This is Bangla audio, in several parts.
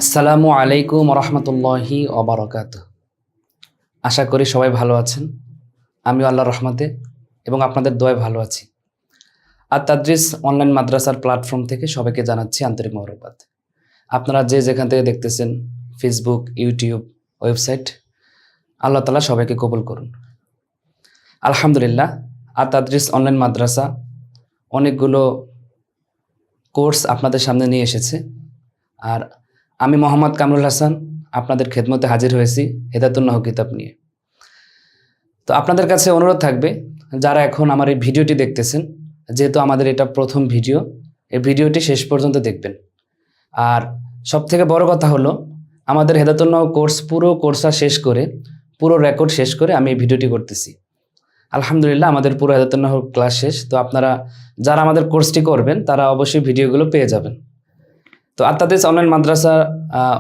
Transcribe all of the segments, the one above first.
আসসালামু আলাইকুম রহমতুল্লাহি ওবারাকাতুহু। আশা করি সবাই ভালো আছেন। আমিও আল্লাহর রহমতে এবং আপনাদের দোয়ায় ভালো আছি। আর তাদরিস অনলাইন মাদ্রাসার প্ল্যাটফর্ম থেকে সবাইকে জানাচ্ছি আন্তরিক মোবারকবাদ। আপনারা যে যেখান থেকে দেখতেছেন, ফেসবুক, ইউটিউব, ওয়েবসাইট, আল্লাহ তাআলা সবাইকে কবুল করুন। আলহামদুলিল্লাহ, আর তাদরিস অনলাইন মাদ্রাসা অনেকগুলো কোর্স আপনাদের সামনে নিয়ে এসেছে। আর আমি মোহাম্মদ কামরুল হাসান আপনাদের খেদমতে হাজির হয়েছি হেদায়েতুন নাহ কিতাব নিয়ে। তো আপনাদের কাছে অনুরোধ থাকবে, যারা এখন আমার এই ভিডিওটি দেখতেছেন, যেহেতু আমাদের এটা প্রথম ভিডিও, এই ভিডিওটি শেষ পর্যন্ত দেখবেন। আর সবথেকে বড় কথা হলো, আমাদের হেদায়েতুন নাহ পুরো কোর্সটা শেষ করে, পুরো রেকর্ড শেষ করে আমি এই ভিডিওটি করতেছি। আলহামদুলিল্লাহ, আমাদের পুরো হেদায়েতুন নাহ ক্লাস শেষ। তো আপনারা যারা আমাদের কোর্সটি করবেন তারা অবশ্যই ভিডিওগুলো পেয়ে যাবেন। তো আত্মাদিস অনলাইন মাদ্রাসা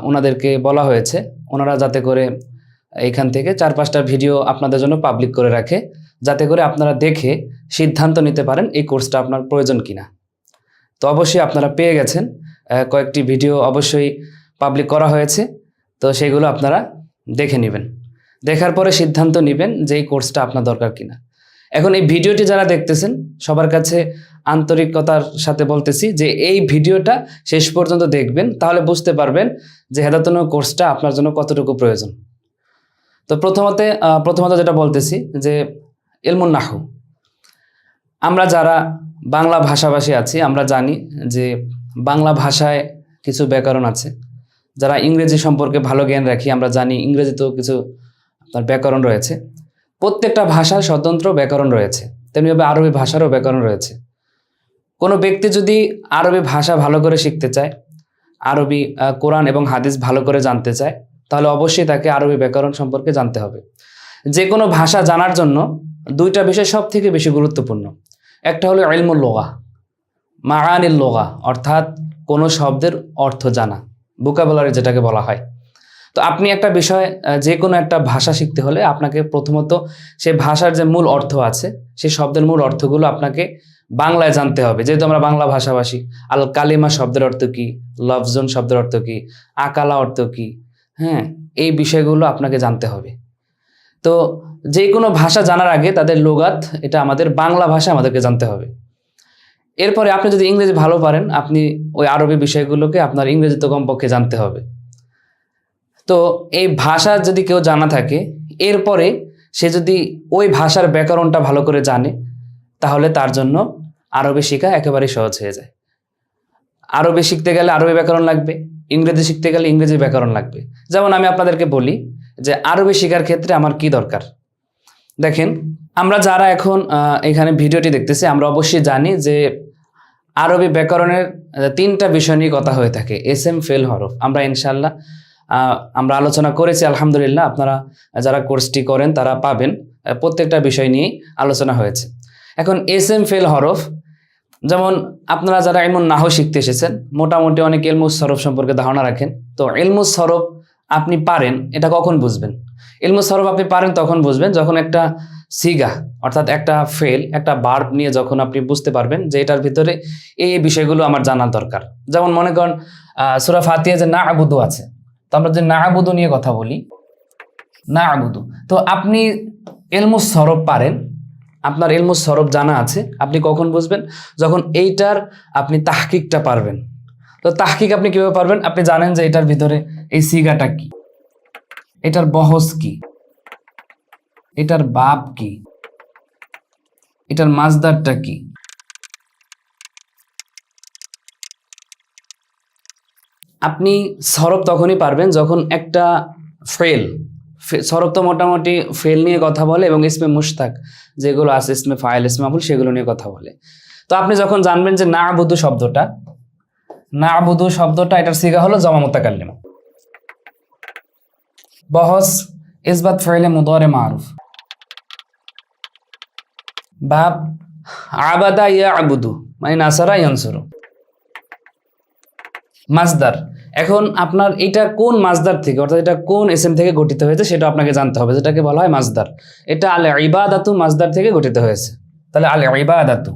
ওনাদেরকে বলা হয়েছে, ওনারা যাতে করে এইখান থেকে 4-5টা ভিডিও আপনাদের জন্য পাবলিক করে রাখে, যাতে করে আপনারা দেখে সিদ্ধান্ত নিতে পারেন এই কোর্সটা আপনার প্রয়োজন কিনা। তো অবশ্যই আপনারা পেয়ে গেছেন, কয়েকটি ভিডিও অবশ্যই পাবলিক করা হয়েছে। তো সেইগুলো আপনারা দেখে নেবেন, দেখার পরে সিদ্ধান্ত নেবেন যে এই কোর্সটা আপনার দরকার কিনা। এখন এই ভিডিওটি যারা দেখতেছেন সবার কাছে আন্তরিকতার সাথে বলতেছি যে এই ভিডিওটা শেষ পর্যন্ত দেখবেন, তাহলে বুঝতে পারবেন যে হেদায়েতুন নাহ কোর্সটা আপনার জন্য কতটুকু প্রয়োজন। তো প্রথমত যেটা বলতেছি যে ইলমুন নাহু, আমরা যারা বাংলা ভাষাভাষী আছি আমরা জানি যে বাংলা ভাষায় কিছু ব্যাকরণ আছে। যারা ইংরেজি সম্পর্কে ভালো জ্ঞান রাখি আমরা জানি ইংরেজিতেও কিছু আপনার ব্যাকরণ রয়েছে। প্রত্যেকটা ভাষার স্বতন্ত্র ব্যাকরণ রয়েছে, তেমনিভাবে আরবি ভাষারও ব্যাকরণ রয়েছে। কোনো ব্যক্তি যদি আরবি ভাষা ভালো করে শিখতে চায়, আরবি কোরআন এবং হাদিস ভালো করে জানতে চায়, তাহলে অবশ্যই তাকে আরবি ব্যাকরণ সম্পর্কে জানতে হবে। যে কোনো ভাষা জানার জন্য দুইটা বিষয় সব থেকে বেশি গুরুত্বপূর্ণ। একটা হলো ইলমুল লুগা, মাআনিল লুগা, অর্থাৎ কোনো শব্দের অর্থ জানা, ভোকাবুলারি যেটাকে বলা হয়। তো আপনি একটা বিষয়, যে কোনো একটা ভাষা শিখতে হলে আপনাকে প্রথমত সে ভাষার যে মূল অর্থ আছে, সেই শব্দের মূল অর্থগুলো আপনাকে বাংলায় জানতে হবে। যেহেতু আমরা বাংলা ভাষাভাষী, আল কালিমা শব্দের অর্থ কী, লফজন শব্দের অর্থ কী, আকালা অর্থ কী, হ্যাঁ, এই বিষয়গুলো আপনাকে জানতে হবে। তো যে কোনো ভাষা জানার আগে তাদের লুগাত, এটা আমাদের বাংলা ভাষা আমাদেরকে জানতে হবে। এরপরে আপনি যদি ইংরেজি ভালো পারেন, আপনি ওই আরবি বিষয়গুলোকে আপনার ইংরেজিতে কমপক্ষে জানতে হবে। তো এই ভাষা যদি কেউ জানা থাকে, এরপরে সে যদি ওই ভাষার ব্যাকরণটা ভালো করে জানে, তাহলে তার জন্য আরবি শেখা একেবারেই সহজ হয়ে যায়। আরবি শিখতে গেলে আরবি ব্যাকরণ লাগবে, ইংরেজি শিখতে গেলে ইংরেজি ব্যাকরণ লাগবে। যেমন আমি আপনাদেরকে বলি যে আরবি শেখার ক্ষেত্রে আমার কি দরকার। দেখেন, আমরা যারা এখন এখানে ভিডিওটি দেখতেছি, আমরা অবশ্যই জানি যে আরবি ব্যাকরণের 3টা বিষয় নিয়ে কথা হয়ে থাকে, এসএম, ফেল, হরফ। আমরা ইনশাল্লাহ আমরা আলোচনা করেছি। আলহামদুলিল্লাহ, আপনারা যারা কোর্সটি করেন তারা পাবেন, প্রত্যেকটা বিষয় নিয়ে আলোচনা হয়েছে। এখন এসএম, ফেল, হরফ, যেমন আপনারা যারা ইলমুন নাহু শিখতে এসেছেন, মোটামুটি অনেক ইলমুস সরফ সম্পর্কে ধারণা রাখেন। তো ইলমুস সরফ আপনি পারেন, এটা কখন বুঝবেন? ইলমুস সরফ আপনি পারেন তখন বুঝবেন যখন একটা সিগা, অর্থাৎ একটা ফেল, একটা বার্ব নিয়ে যখন আপনি বুঝতে পারবেন যে এটার ভিতরে এই বিষয়গুলো আমার জানার দরকার। যেমন মনে করেন সূরা ফাতিহা যে না আবুদু আছে, তো আমরা যে না আবুদু নিয়ে কথা বলি, না আবুদু, তো আপনি ইলমুস সরফ পারেন, আপনার ইলমুস সরফ জানা আছে, আপনি কখন বুঝবেন? যখন এইটার আপনি তাহকিকটা পারবেন। তো তাহকিক আপনি কিভাবে পারবেন? আপনি জানেন যে এটার ভিতরে এই সিগাটা কি, এটার বহস কি, এটার বাব কি, এটার মাজদারটা কি। আপনি সরফ তখনই পারবেন যখন একটা ফেল, সরফ তো মোটামুটি ফেল নিয়ে কথা বলে এবং ইসমে মুশতাক যেগুলো আছে, ইসমে ফাইল, ইসমে মাফউল, সেগুলো নিয়ে কথা বলে। তো আপনি যখন জানবেন যে না আবুদু শব্দটা, না আবুদু শব্দটা এটার সিগা হলো জমা মুতাকাল্লিম, বহস ইসবাত ফাইলে মুদারে মারুফ, বাব আবাদা ইয়া আবুদু মানে নাসারা ইয়ানসুরু, মাজদার। এখন আপনার এটা কোন মাজদার থেকে, অর্থাৎ এটা কোন এসএম থেকে গঠিত হয়েছে সেটা আপনাকে জানতে হবে, যেটাকে বলা হয় মাজদার। এটা আল ইবাদাতু মাজদার থেকে গঠিত হয়েছে, তাহলে আল ইবাদাতু।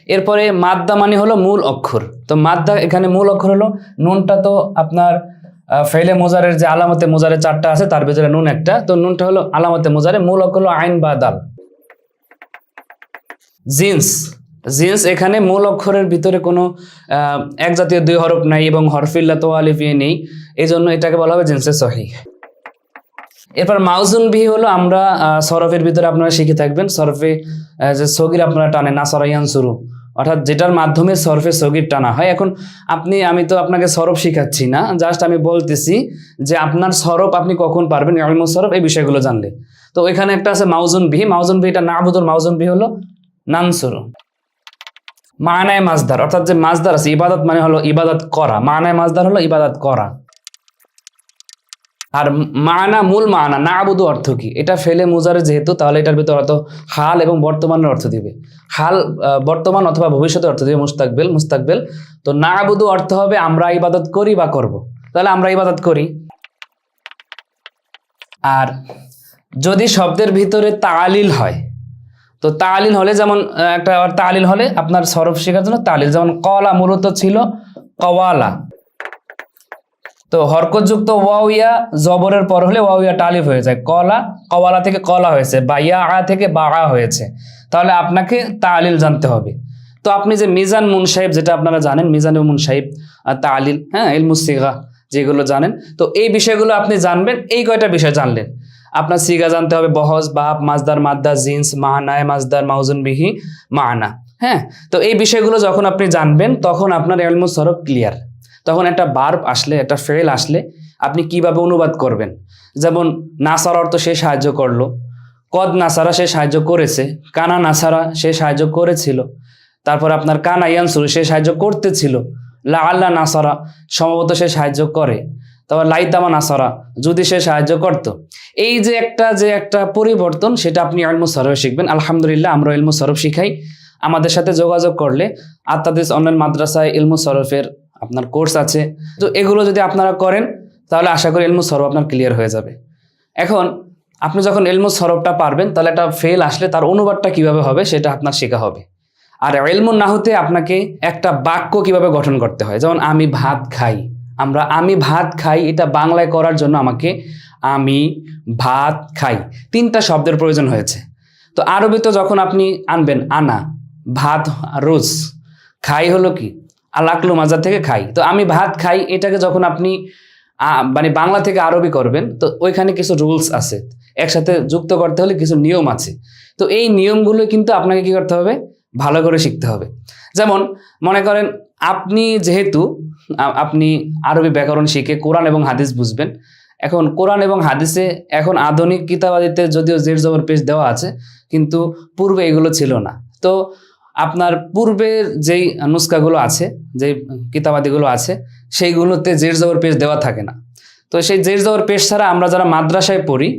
এরপরে মাদ্দা মানে হলো মূল অক্ষর। তো মাদ্দা এখানে মূল অক্ষর হলো নুনটা। তো আপনার ফেলে মোজারের যে আলামতে মোজারে 4টা আছে তার ভিতরে নুন একটা, তো নুনটা হলো আলামতে মোজারে, মূল অক্ষর হলো আইন বা দাল। জিন্স, জিন্স এখানে মূল অক্ষরের ভিতরে কোনো এক জাতীয় 2 হরফ নাই এবং হরফিল্লা তো আলিফিয়ে নেই, এই জন্য এটাকে বলা হবে জিন্সে সহিহ। এরপর মাউজুন বিহি হলো, আমরা সরফের ভিতরে আপনারা শিখে থাকবেন, সরফে যে সগির আপনারা টানে না সরাইয়ান শুরু, অর্থাৎ যেটার মাধ্যমে সরফে সগির টানা হয়। এখন আমি তো আপনাকে সরফ শিখাচ্ছি না, জাস্ট আমি বলতেছি যে আপনার সরফ আপনি কখন পারবেন ইলমুস সরফ এই বিষয়গুলো জানলে। তো এখানে একটা আছে মাউজুন বিহি, মাউজুন বিহিটা নাবুদুর, মাউজুন বিহি হলো নানসুরু। মানায় মাজদার, অর্থাৎ যে মাজদার আছে ইবাদত মানে হলো ইবাদত করা, মানায় মাজদার হলো ইবাদত করা। আর মানা মূল মানা না আবুদু অর্থ কি, এটা ফেলে মুজারে যেহেতু, তাহলে এটার ভিতরে অর্থ হাল এবং বর্তমানের অর্থ দিবে। হাল বর্তমান অথবা ভবিষ্যতের অর্থ দিবে, মুস্তাকবেল মুস্তাকবেল। তো না আবুদু অর্থ হবে আমরা ইবাদত করি বা করব, তাহলে আমরা ইবাদত করি। আর যদি শব্দের ভিতরে তালিল হয়, তো তালিল হলে যেমন একটা তালিল হলে আপনার সরফ শেখার জন্য তালিল, যেমন কলা মূলত ছিল কওয়ালা। তো হরকতযুক্ত ওয়াউইয়া জবরের পর হলে ওয়াউইয়া তালিফ হয়ে যায়, কলা কওয়ালা থেকে কলা হয়েছে, বা ইয়া আ থেকে বা আ হয়েছে, তাহলে আপনাকে তালিল জানতে হবে। তো আপনি যে মিজান মুনসাহিব, যেটা আপনারা জানেন মিজান এবং মুনসাহিব আর তালিল, হ্যাঁ ইলমুস সিগা যেগুলো জানেন, তো এই বিষয়গুলো আপনি জানবেন। এই কয়টা বিষয় জানলেন, আপনার সিগা জানতে হবে, বহজ, বাব, মাজদার, মাদ্দা, জিন্স, মানায় মাজদার, মাউজুন বিহি, মানা। হ্যাঁ, তো এই বিষয়গুলো যখন আপনি জানবেন তখন আপনার ইলমুস সরফ ক্লিয়ার। তখন একটা বার্ব আসলে, একটা ফেল আসলে আপনি কিভাবে অনুবাদ করবেন, যেমন নাসার অর্থ সে সাহায্য করলো, কদ নাসারা সে সাহায্য করেছে, কানা নাসারা সে সাহায্য করেছিল, তারপর আপনার কানা ইয়ানসুর সে সাহায্য করতেছিল, লা আল্লাহ নাসারা সম্ভবত সে সাহায্য করে, তারপর লাইতামা নাসারা যদি সে সাহায্য করত। এই যে একটা পরিবর্তন, সেটা আপনি ইলমুস সরফে শিখবেন। আলহামদুলিল্লাহ আমরা ইলমুস সরফ শিখাই। আমাদের সাথে যোগাযোগ করলে আত্মাদিস অনলাইন মাদ্রাসায় ইলমুস সরফের আপনার কোর্স আছে। তো এগুলো যদি আপনারা করেন তাহলে আশা করি ইলমুস সরফ আপনার ক্লিয়ার হয়ে যাবে। এখন আপনি যখন ইলমুস সরফটা পারবেন, তাহলে একটা ফেল আসলে তার অনুবাদটা কিভাবে হবে সেটা আপনার শেখা হবে। আর ইলমুন নাহুতে আপনাকে একটা বাক্য কিভাবে গঠন করতে হয়, যেমন আমি ভাত খাই, আমি ভাত খাই, এটা বাংলায় করার জন্য আমাকে আমি ভাত খাই 3টা শব্দের প্রয়োজন হয়েছে। তো আরবিতে যখন আপনি আনবেন আনা, ভাত রোজ, খাই হলো কি আলাকলু মাজার থেকে খাই, তো আমি ভাত খাই, এটাকে যখন আপনি মানে বাংলা থেকে আরবি করবেন, তো ওইখানে কিছু রুলস আছে, একসাথে যুক্ত করতে হলে কিছু নিয়ম আছে। তো এই নিয়মগুলো কিন্তু আপনাকে কি করতে হবে, ভালো করে শিখতে হবে। যেমন মনে করেন যেহেতু আপনি আরবি ব্যাকরণ শিখে কোরআন এবং হাদিস বুঝবেন, এখন কোরআন এবং হাদিসে এখন আধুনিক কিতাবাদিতে যদিও জের জবর পেশ দেওয়া আছে, কিন্তু পূর্বে এগুলো ছিল না। তো আপনার পূর্বের যেই নুস্কাগুলো আছে, যেই কিতাবাদিগুলো আছে, সেইগুলোতে জের জবর পেশ দেওয়া থাকে না। তো সেই জের জবর পেশ ছাড়া আমরা যারা মাদ্রাসায় পড়ি,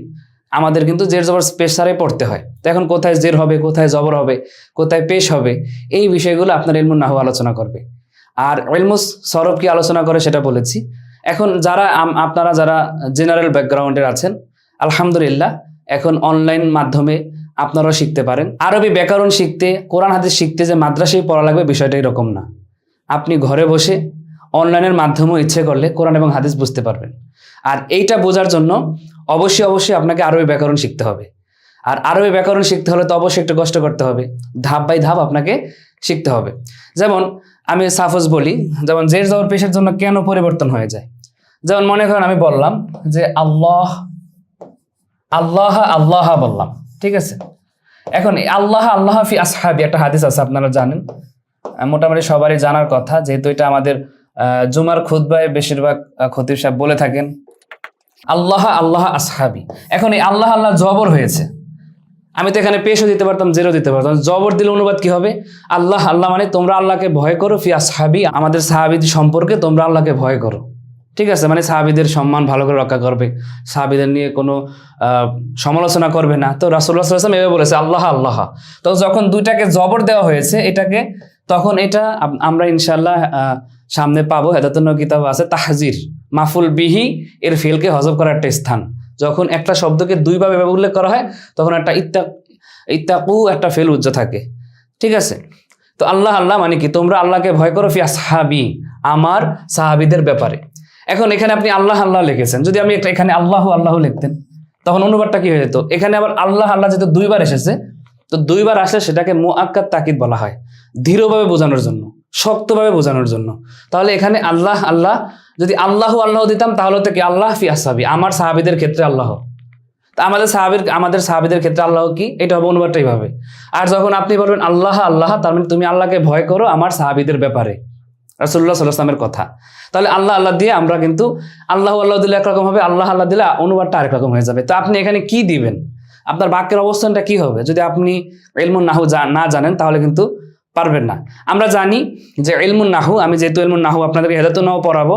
আমাদের কিন্তু জের জবর পেশ ছাড়াই পড়তে হয়। তো এখন কোথায় জের হবে, কোথায় জবর হবে, কোথায় পেশ হবে, এই বিষয়গুলো আপনার ইলমুন নাহু আলোচনা করবে। আর ইলমুস সরফ কি আলোচনা করে সেটা বলেছি। এখন আপনারা যারা জেনারেল ব্যাকগ্রাউন্ডের আছেন, আলহামদুলিল্লাহ এখন অনলাইন মাধ্যমে আপনারাও শিখতে পারেন। আরবি ব্যাকরণ শিখতে, কোরআন হাদিস শিখতে যে মাদ্রাসায় পড়া লাগবে বিষয়টা এরকম না। আপনি ঘরে বসে অনলাইনের মাধ্যমেও ইচ্ছে করলে কোরআন এবং হাদিস বুঝতে পারবেন। আর এইটা বোঝার জন্য অবশ্যই আপনাকে আরবি ব্যাকরণ শিখতে হবে। আর আরবি ব্যাকরণ শিখতে হলে তো অবশ্যই একটু কষ্ট করতে হবে, ধাপ বাই ধাপ আপনাকে শিখতে হবে। যেমন আমি সাপোজ বলি, যেমন জের জবর পেশের জন্য কেন পরিবর্তন হয়ে যায়। যেমন মনে করেন আমি বললাম যে আল্লাহ আল্লাহ আল্লাহ বললাম, ঠিক আছে। এখন আল্লাহ আল্লাহ ফি আসহাবি একটা হাদিস আছে, আপনারা জানেন, মোটামুটি সবারই জানার কথা, যেহেতু এটা আমাদের জুমার খুতবায় বেশিরভাগ খতিব সাহেব বলে থাকেন, আল্লাহ আল্লাহ আসহাবি। এখন এই আল্লাহ আল্লাহ জবর হয়েছে, আমি তো এখানে পেশও দিতে পারতাম, জেরও দিতে পারতাম। জবর দিলে অনুবাদ কি হবে, আল্লাহ আল্লাহ মানে তোমরা আল্লাহকে ভয় করো, ফি আসহাবি আমাদের সাহাবীদের সম্পর্কে তোমরা আল্লাহকে ভয় করো, ঠিক আছে। মানে সাহাবীদের সম্মান ভালো করে রক্ষা করবে, সাহাবীদের নিয়ে কোনো সমালোচনা করবে না। তো রাসূলুল্লাহ সাল্লাল্লাহু আলাইহি ওয়াসাল্লাম এভাবে বলেছে আল্লাহ আল্লাহ। তো যখন দুইটাকে জবর দেওয়া হয়েছে এটাকে, তখন এটা আমরা ইনশাআল্লাহ সামনে পাবো। হেদায়েতুন কিতাব আছে তাহজির মাফুল বিহি এর ফেলকে হযফ করার একটা স্থান। যখন একটা শব্দকে দুইভাবে উল্লেখ করা হয় তখন একটা ইত্তাকু একটা ফেল উজ্জ থাকে, ঠিক আছে। তো আল্লাহ আল্লাহ মানে কি, তোমরা আল্লাহকে ভয় করো ফি আসহাবি, আমার সাহাবীদের ব্যাপারে। এখন এখানে আপনি আল্লাহ আল্লাহ লিখেছেন, যদি আমি এখানে আল্লাহ আল্লাহ লিখতেন তখন অনুবাদটা কি হয়ে যেত? এখানে আবার আল্লাহ আল্লাহ যেহেতু দুইবার এসেছে, তো দুইবার আসলে সেটাকে মুআক্কাদ তাকিদ বলা হয়, দৃঢ়ভাবে বোঝানোর জন্য, শক্তভাবে বোঝানোর জন্য। তাহলে এখানে আল্লাহ আল্লাহ, যদি আল্লাহ আল্লাহ দিতাম তাহলে তো কি আল্লাহ ফি আসহাবি, আমার সাহাবীদের ক্ষেত্রে আল্লাহ। তা আমাদের সাহাবীদের ক্ষেত্রে আল্লাহ কি, এটা হবে অনুবাদটা এইভাবে। আর যখন আপনি বলবেন আল্লাহ আল্লাহ, তার মানে তুমি আল্লাহকে ভয় করো আমার সাহাবীদের ব্যাপারে, রাসূলুল্লাহ সাল্লাল্লাহু আলাইহি ওয়াসাল্লামের কথা। তাহলে আল্লাহ আল্লাহ দিয়ে আমরা কিন্তু আল্লাহ আল্লাহ দিলে একরকম হবে, আল্লাহ আল্লাহ দিলে অনুবাদটা আরেক রকম হয়ে যাবে। তো আপনি এখানে কি দিবেন, আপনার বাক্যের অবস্থানটা কি হবে? যদি আপনি ইলমুন নাহু না জানেন তাহলে কিন্তু পারবেন না। আমরা জানি যে ইলমুন নাহু, আমি যেহেতু ইলমুন নাহু আপনাদেরকে হেদায়েতুন নাহু পড়াবো,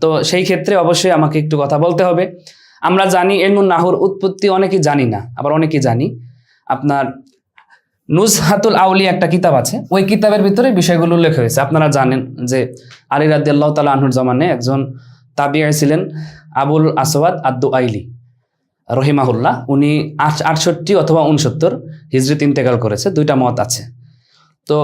তো সেই ক্ষেত্রে অবশ্যই আমাকে একটু কথা বলতে হবে। আমরা জানি ইলমুন নাহুর উৎপত্তি অনেকেই জানি না, আবার অনেকেই জানি। আপনার নুজহাতুল আউলিয়া একটা কিতাব আছে, ওই কিতাবের ভিতরে বিষয়গুলো উল্লেখ হয়েছে। আপনারা জানেন যে আলী রাদিয়াল্লাহু তাআলা আনহুর জামানে একজন তাবিঈ ছিলেন আবুল আসওয়াদ আদ-দুআইলি রহিমাহুল্লাহ। উনি 68 অথবা 69 হিজরিতে ইন্তেকাল করেছে, দুইটা মত আছে। তো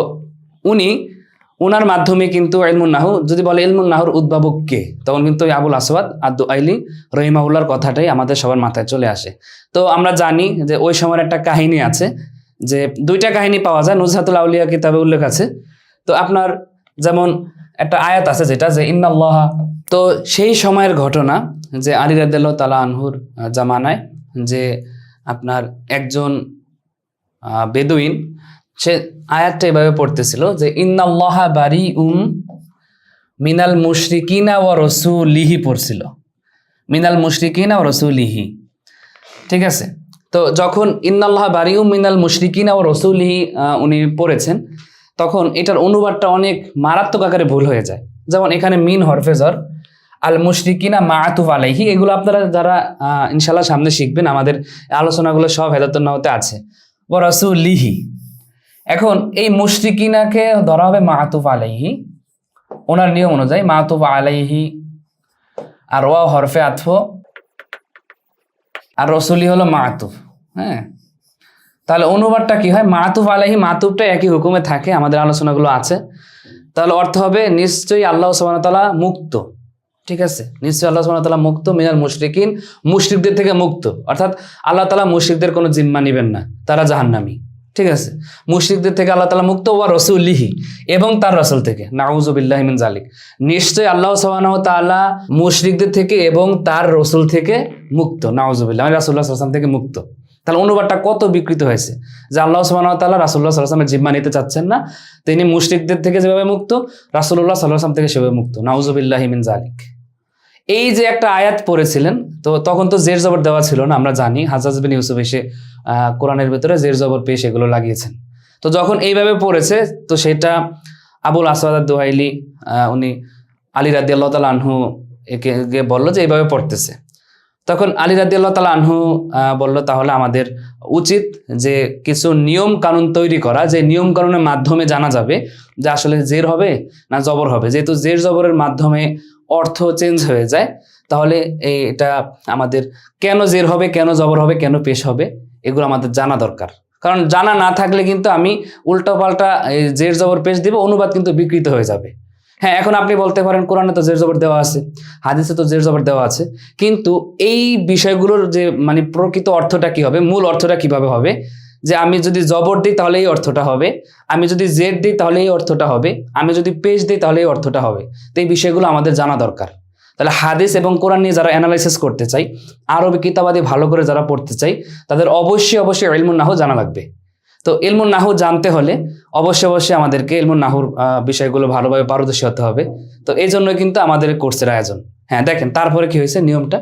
উনার মাধ্যমে কিন্তু ইলমুন নাহু, যদি বলে ইলমুন নাহুর উদ্ভাবক কে, তখন কিন্তু আবুল আসওয়াদ আদ-দুআইলি রহিমাহুল্লাহর কথাটাই আমাদের সবার মাথায় চলে আসে। তো আমরা জানি যে ওই সময়ের একটা কাহিনী আছে, যে দুইটা কাহিনী পাওয়া যায় নুজহাতুল আউলিয়া কিতাবে উল্লেখ আছে। তো আপনার যেমন একটা আয়াত আছে যেটা যে ইন্নাল্লাহ, তো সেই সময়ের ঘটনা যে আলী রাদিয়াল্লাহু তাআলা আনহুর জামানায় যে আপনার একজন বেদুইন, সে আয়াতটা এভাবে পড়তেছিল যে ইন্নাল্লাহা বারিউম মিনাল মুশরিকিনা ওয়া রাসূলিহি পড়ছিল, মিনাল মুশরিকিনা ওয়া রাসূলিহি, ঠিক আছে। তো যখন ইন্নাল্লাহা বারিউম মিনাল মুশরিকিনা ওয়া রাসূলিহি উনি পড়েছেন, তখন এটার অনুবাদটা অনেক মারাত্মক আকারে ভুল হয়ে যায়। যেমন এখানে মিন হরফে জর, আল মুশরিকিনা মাআতুফ আলাইহি, এগুলো আপনারা যারা ইনশাআল্লাহ সামনে শিখবেন, আমাদের আলোচনাগুলো সব হেদায়েতুন নাহুতে আছে। ওয়া রাসূলিহি, এখন এই মুশরিকিনাকে ধরা হবে মাআতুফ আলাইহি, ওনার নিয়ম অনুযায়ী মাআতুফ আলাইহি, আর ওয়া হরফে আতফ, আর রসুলি হলো মাআতুফ। হ্যাঁ, তাহলে অনুবাদটা কি হয়? মাআতুফ আলাইহি, মাআতুফটা একই হুকুমে থাকে, আমাদের আলোচনাগুলো আছে। তাহলে অর্থ হবে নিশ্চয়ই আল্লাহ সুবহানাহু ওয়া তাআলা মুক্ত, ঠিক আছে, নিশ্চয়ই আল্লাহ সুবহানাহু ওয়া তাআলা মুক্ত, মিনাল মুশরিকিন, মুশরিকদের থেকে মুক্ত, অর্থাৎ আল্লাহ তাআলা মুশরিকদের কোনো জিম্মা নেবেন না, তারা জাহান্নামী, ঠিক আছে। মুশরিকদের থেকে আল্লাহ তাআলা মুক্ত, ওয়া রাসূলিহি, এবং তার রাসূল থেকে, নাউযু বিল্লাহি মিন যালিক, নিশ্চয়ই আল্লাহ সুবহানাহু ওয়া তাআলা মুশরিকদের থেকে এবং তার রাসূল থেকে মুক্ত, নাউযু বিল্লাহ, রাসূলুল্লাহ সাল্লাল্লাহু আলাইহি ওয়াসাল্লাম থেকে মুক্ত। তাহলে অনুবাদটা কত বিকৃত হয়েছে, যে আল্লাহ সুবহানাহু ওয়া তাআলা রাসূলুল্লাহ সাল্লাল্লাহু আলাইহি ওয়াসাল্লামের জিম্মা নিতে চাচ্ছেন না, তিনি মুশরিকদের থেকে যেভাবে মুক্ত, রাসূলুল্লাহ সাল্লাল্লাহু আলাইহি ওয়াসাল্লাম থেকে সেভাবে মুক্ত, নাউযু বিল্লাহি মিন যালিক। এই যে একটা আয়াত পড়েছিলেন, তো তখন তো জের জবর দেওয়া ছিল না, আমরা জানি হাজ্জাজ বিন ইউসুফ এসে কোরআনের ভিতরে জের জবর পেশ এগুলো লাগিয়েছেন। তো যখন এইভাবে পড়েছে, তো সেটা আবুল আসওয়াদ আদ-দুআইলি উনি আলী রাদিয়াল্লাহু তাআলা আনহু একে বলল যে এইভাবে পড়তেছে। তখন আলী রাদিয়াল্লাহু তাআলা আনহু বলল তাহলে আমাদের উচিত যে কিছু নিয়ম কানুন তৈরি করা, যে নিয়ম কানুনের মাধ্যমে জানা যাবে যে আসলে জের হবে না জবর হবে। যেহেতু জের জবরের মাধ্যমে অর্থ চেঞ্জ হয়ে যায়, তাহলে এটা আমাদের কেন জের হবে, কেন জবর হবে, কেন পেশ হবে, এগুলো আমাদের জানা দরকার। কারণ জানা না থাকলে কিন্তু আমি উল্টাপাল্টা জের জবর পেশ দিব, অনুবাদ কিন্তু বিকৃত হয়ে যাবে। হ্যাঁ, এখন আপনি বলতে পারেন কোরআনে তো জের জবর দেওয়া আছে, হাদিসে তো জের জবর দেওয়া আছে, কিন্তু এই বিষয়গুলোর যে মানে প্রকৃত অর্থটা কি হবে, মূল অর্থটা কিভাবে হবে, যে আমি যদি জবর দিই তাহলে এই অর্থটা হবে, আমি যদি জেড দিই তাহলে এই অর্থটা হবে, আমি যদি পেশ দিই তাহলে এই অর্থটা হবে। তো এই বিষয়গুলো আমাদের জানা দরকার। তাহলে হাদিস এবং কোরআন নিয়ে যারা অ্যানালাইসিস করতে চাই, আরবি কিতাবাদি ভালো করে যারা পড়তে চাই, তাদের অবশ্যই ইলমুন নাহু জানা লাগবে। তো ইলমুন নাহু জানতে হলে অবশ্যই আমাদেরকে ইলমুন নাহুর বিষয়গুলো ভালোভাবে পারদর্শী হতে হবে। তো এই জন্য কিন্তু আমাদের কোর্সের আয়োজন। হ্যাঁ, দেখেন তারপরে কি হয়েছে নিয়মটা।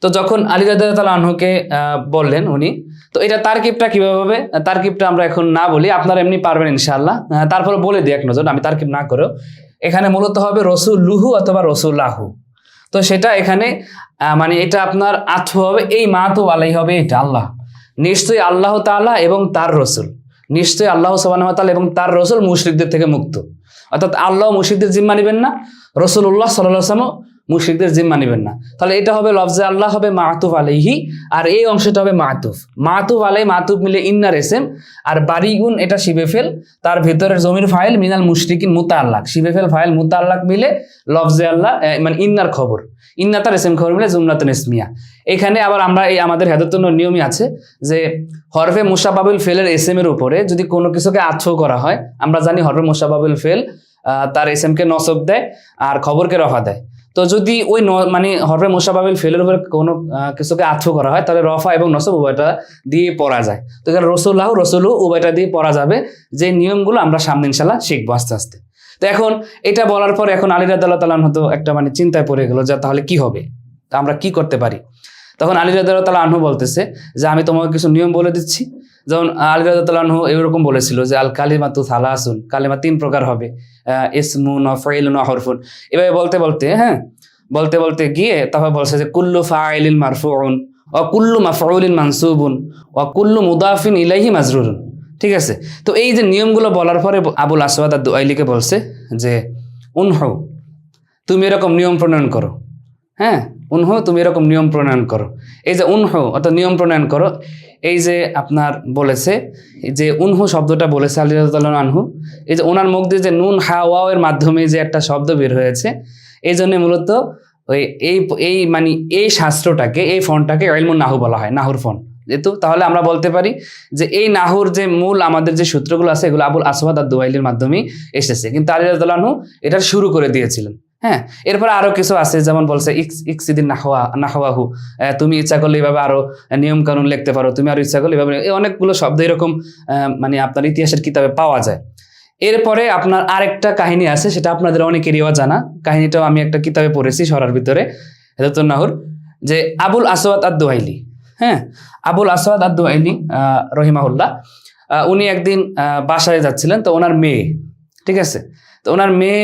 তো যখন আলী রাদিয়াল্লাহু তাআলা আনহুকে বললেন উনি, তো এটা তারকিবটা কিভাবে হবে, তারকিবটা আমরা এখন না বলি, আপনারা এমনি পারবেন ইনশাআল্লাহ। তারপরে বলে দিই এক নজর, আমি তারকিব না করেও, এখানে মূলত হবে রসুলুহু অথবা রসুলাহু। তো সেটা এখানে মানে এটা আপনার আথু হবে, এই মাতু আলাই হবে এটা আল্লাহ, নিশ্চয়ই আল্লাহ তাআলা এবং তার রসুল, নিশ্চয়ই আল্লাহ সুবহানাহু ওয়া তাআলা এবং তার রসুল মুশরিকদের থেকে মুক্ত, অর্থাৎ আল্লাহ মুশরিকদের জিম্মা নেবেন না, রাসূলুল্লাহ সাল্লাল্লাহু আলাইহি ওয়াসাল্লাম মুশরিকদের জিম্মা নেবেন না। তাহলে এটা হবে লফজে আল্লাহ হবে মাতুফ আলাইহি, আর এই অংশটা হবে মাতুফ। মাতুফ আলাই মাতুফ মিলে ইন্নার এসেম, আর বারিগুন এটা শিবে ফেল, তার ভেতরের জমির ফাইল মিনাল মুশরিকিন মুতাআল্লাক, শিবে ফেল ফাইল মুতাআল্লাক মিলে লফজে আল্লাহ মানে ইন্নার খবর, ইন্না তার এসেম খবর মিলে জুমলাতুন ইসমিয়া। এখানে আবার আমরা এই আমাদের হেদায়তুন নিয়মই আছে যে হরফে মুশাব্বাবুল ফেলের এসএম এর উপরে যদি কোনো কিছুকে আতফ করা হয়, আমরা জানি হরফে মুশাব্বাবুল ফেল তার এসএম কে নসব দেয় আর খবরকে রফা দেয়। তো যদি ওই মানে হরফে মুশাব্বাবুল ফেলের উপরে কোনো কিছুকে আতফ করা হয় তাহলে রফা এবং নসব উভয়টা দিয়ে পড়া যায়। তো এখানে রসুল্লাহ রসুলু উভয়টা দিয়ে পড়া যাবে, যে নিয়মগুলো আমরা সামনে ইনশাল্লাহ শিখবো আস্তে আস্তে। তো এখন এটা বলার পর এখন আলী রাদিয়াল্লাহু তাআলা আনহু তো একটা মানে চিন্তায় পড়ে গেল যে তাহলে কি হবে, তা আমরা কি করতে পারি। তখন আলী রাদিয়াল্লাহু তাআলা আনহু বলতেছে যে আমি তোমাকে কিছু নিয়ম বলে দিচ্ছি। যেমন আলী রাদিয়াল্লাহু তাআলা আনহু এরকম বলেছিল যে আল কালিমাতু সালাসুন, কালিমা 3 প্রকার হবে, ইসমুন ওয়া ফাইলুন ওয়া হরফুন। এভাবে বলতে বলতে বলতে বলতে গিয়ে তারপর বলছে যে কুল্লু ফাইলিন মারফুউন ওয়া কুল্লু মাফউলিন মানসুবুন ওয়া কুল্লু মুদাফিন ইলাইহি মাজরুরুন। ঠিক আছে, তো এই যে নিয়মগুলো বলার পরে আবুল আসওয়াদ আদ-দুআইলিকে বলছে যে উনহু তুমি এরকম নিয়ম প্রণয়ন করো, উনহু তুমি এরকম নিয়ম প্রণয়ন করো। এই যে উনহু অর্থাৎ নিয়ম প্রণয়ন করো, এই যে আপনার বলেছে যে উনহু শব্দটা বলেছে আলী রাদিয়াল্লাহু আনহু, এই যে ওনার মুখ দিয়ে যে নুন হা ওয়াও এর মাধ্যমে যে একটা শব্দ বের হয়েছে, এই জন্য মূলত ওই এই মানে এই শাস্ত্রটাকে এই ফন্টটাকে ইলমুন নাহু বলা হয়, নাহুর ফন্ট যেহেতু। তাহলে আমরা বলতে পারি যে এই নাহুর যে মূল আমাদের যে সূত্রগুলো আছে এগুলো আবুল আসওয়াদ আদ-দুআইলির মাধ্যমেই এসেছে, কিন্তু আলী রাদিয়াল্লাহু আনহু এটা শুরু করে দিয়েছিলেন। এরপরে আরো কিছু আছে, যেমন বলছে ইকসিদিন নাহওয়াহু, তুমি ইচ্ছা করলে এইভাবে আরো নিয়ম কানুন লিখতে পারো, তুমি আরো ইচ্ছা করলে এইভাবে, এই অনেকগুলো শব্দ এরকম মানে আপনার ইতিহাসের কিতাবে পাওয়া যায়। এরপরে আপনার আরেকটা কাহিনী আছে, সেটা আপনাদের অনেকেরই জানা, কাহিনীটাও আমি একটা কিতাবে পড়েছি সরার ভিতরে হেদায়াতুন নাহুর, যে আবুল আসওয়াদ আদ-দুআইলি, আবুল আসওয়াদ আদ-দুআইলি রহিমাহুল্লাহ, উনি একদিন বাসায় যাচ্ছিলেন, তো ওনার মেয়ে, ঠিক আছে, তো ওনার মেয়ে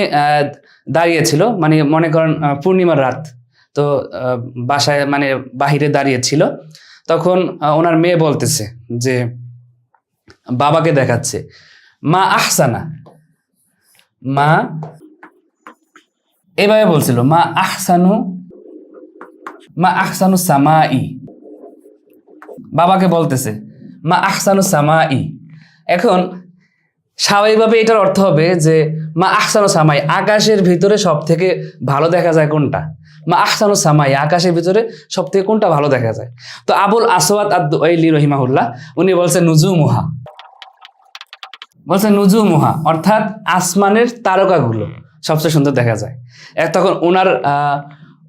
দাঁড়িয়েছিল, মানে মনে করেন পূর্ণিমার রাত, তো বাসায় মানে বাহিরে দাঁড়িয়েছিল। তখন ওনার মেয়ে বলতেছে যে বাবাকে দেখাচ্ছে, মা আহসানা, মা এভাবে বলছিল, মা আহসানু সামাই, বাবাকে বলতেছে মা আহসানু সামাই। এখন স্বাভাবিকভাবে এটার অর্থ হবে যে মা আহসানু সামাই, আকাশের ভিতরে সব থেকে ভালো দেখা যায় কোনটা, মা আহসানু সামাই, আকাশের ভিতরে সব থেকে কোনটা ভালো দেখা যায়। তো আবুল আসওয়াদ আদ-দুআইলি রহিমাহুল্লাহ উনি বলছে নুজুমুহা, বলছে নুজুমুহা অর্থাৎ আসমানের তারকাগুলো সবচেয়ে সুন্দর দেখা যায়। তখন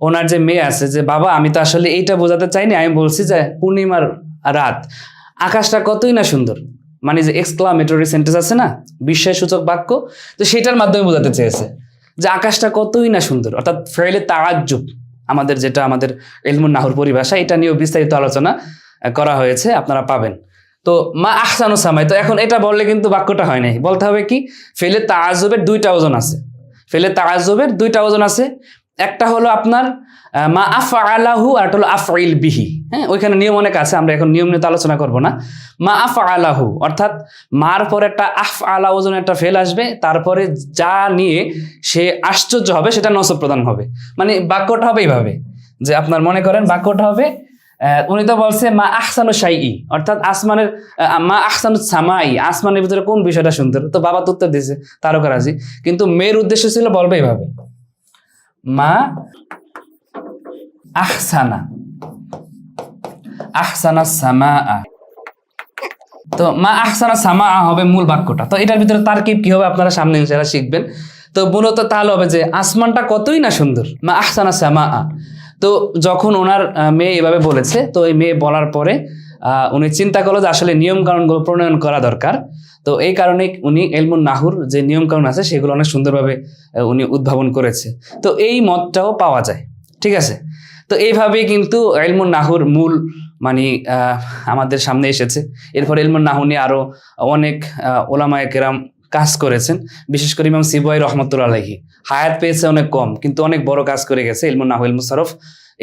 ওনার যে মেয়ে আছে যে বাবা আমি তো আসলে এইটা বোঝাতে চাইনি, আমি বলছি যে পূর্ণিমার রাত আকাশটা কতই না সুন্দর, মানে যে এক্সক্লামেটরি সেন্টেন্স আছে না, বিস্ময়সূচক বাক্য, তো সেটার মাধ্যমে বোঝাতে চেয়েছে যে আকাশটা কতই না সুন্দর, অর্থাৎ ফেলে তাআজ্জুব, আমাদের যেটা আমাদের ইলমুন নাহুর পরিভাষা, এটা নিয়েও বিস্তারিত আলোচনা করা হয়েছে, আপনারা পাবেন। তো মা আহসানু সামাই, তো এখন এটা বললে কিন্তু বাক্যটা হয় নাই, বলতে হবে কি ফেলে তাআজ্জুবের 2টা ওজন আছে, ফেলে তাআজ্জুবের 2টা ওজন আছে, একটা হলো আপনার মা আফআলাহু আর একটা হলো আফইল বিহি। ওইখানে নিয়ম অনেক আছে, আমরা এখন নিয়ম নিয়ে আলোচনা করব না। মা আফআলাহু অর্থাৎ মার পরে একটা আফআলা ওজন একটা ফেল আসবে, তারপরে যা নিয়ে সে আশ্চর্য হবে সেটা নসব প্রদান হবে, মানে বাক্যটা হবে এইভাবে যে আপনার মনে করেন বাক্যটা হবে, উনি তো বলছে মা আহসানু শাইই অর্থাৎ আসমানের, মা আহসানু সামাই আসমানের ভিতরে কোন বিষয়টা সুন্দর, তো বাবা তো উত্তর দিয়েছে তারকারাজি, কিন্তু মেয়ের উদ্দেশ্য ছিল বলবে এইভাবে মা আহসানা সামা, তো মা আহসানা সামা হবে মূল বাক্যটা। তো এটার ভিতরে তারকিব কি হবে আপনারা সামনে ইনশাআল্লাহ শিখবেন। তো মূলত তাহলে হবে যে আসমানটা কতই না সুন্দর, মা আহসানা সামা। তো যখন ওনার মেয়ে এভাবে বলেছে, তো এই মেয়ে বলার পরে উনি চিন্তা করলো যে আসলে নিয়ম কানুনগুলো প্রণয়ন করা দরকার। তো এই কারণে উনি ইলমুন নাহুর যে নিয়ম কানুন আছে সেগুলো অনেক সুন্দরভাবে উনি উদ্ভাবন করেছে। তো এই মতটাও পাওয়া যায়, ঠিক আছে। তো এইভাবেই কিন্তু ইলমুন নাহুর মূল মানে আমাদের সামনে এসেছে। এরপর ইলমুন নাহু নিয়ে আরো অনেক ওলামায়ে কেরাম কাজ করেছেন, বিশেষ করে ইমাম সিবওয়াই রহমতুল্লাহ আলাইহি হায়াত পেয়েছে অনেক কম, কিন্তু অনেক বড় কাজ করে গেছে ইলমুন নাহু, ইলমুস সরফ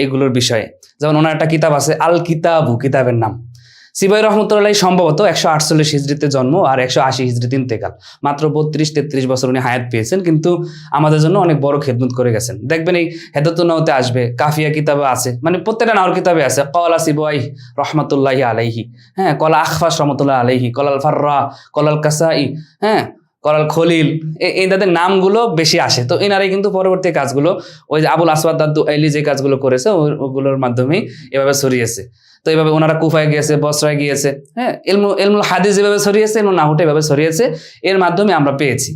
এগুলোর বিষয়ে। যেমন ওনার একটা কিতাব আছে আল কিতাবু, কিতাবের নাম। সিবাই রহমতুল্লাহ সম্ভবত 148 হিজরিতে জন্ম আর 180 হিজরিতে ইন্তেকাল, মাত্র 32-33 বছর উনি হায়াত পেয়েছেন, কিন্তু আমাদের জন্য অনেক বড় খেদমত করে গেছেন। দেখবেন এই হেদাতুন নাহতে আসবে, কাফিয়া কিতাবে আছে, মানে প্রত্যেকটা নাহর কিতাবে আছে কলা সিবাই রহমতুল্লাহি আলাইহি, হ্যাঁ, কলা আখফাস রহমতুল্লাহ আলাইহি, কলাল ফাররা, কলাল কাসাই, হ্যাঁ, কলাল খলিল, এই তাদের নামগুলো বেশি আসে। তো এনারাই কিন্তু পরবর্তী কাজগুলো ওই যে আবুল আসওয়াদ আদ-দুআইলি যে কাজগুলো করেছে ওগুলোর মাধ্যমেই এভাবে ছড়িয়েছে। তো এইভাবে ওনারা কুফায় গিয়েছে, বসরায় গিয়েছে, হ্যাঁ, ইলমুল হাদিস যেভাবে ছড়িয়েছে, ইলমুল নাহুটা এভাবে ছড়িয়েছে, এর মাধ্যমে আমরা পেয়েছি।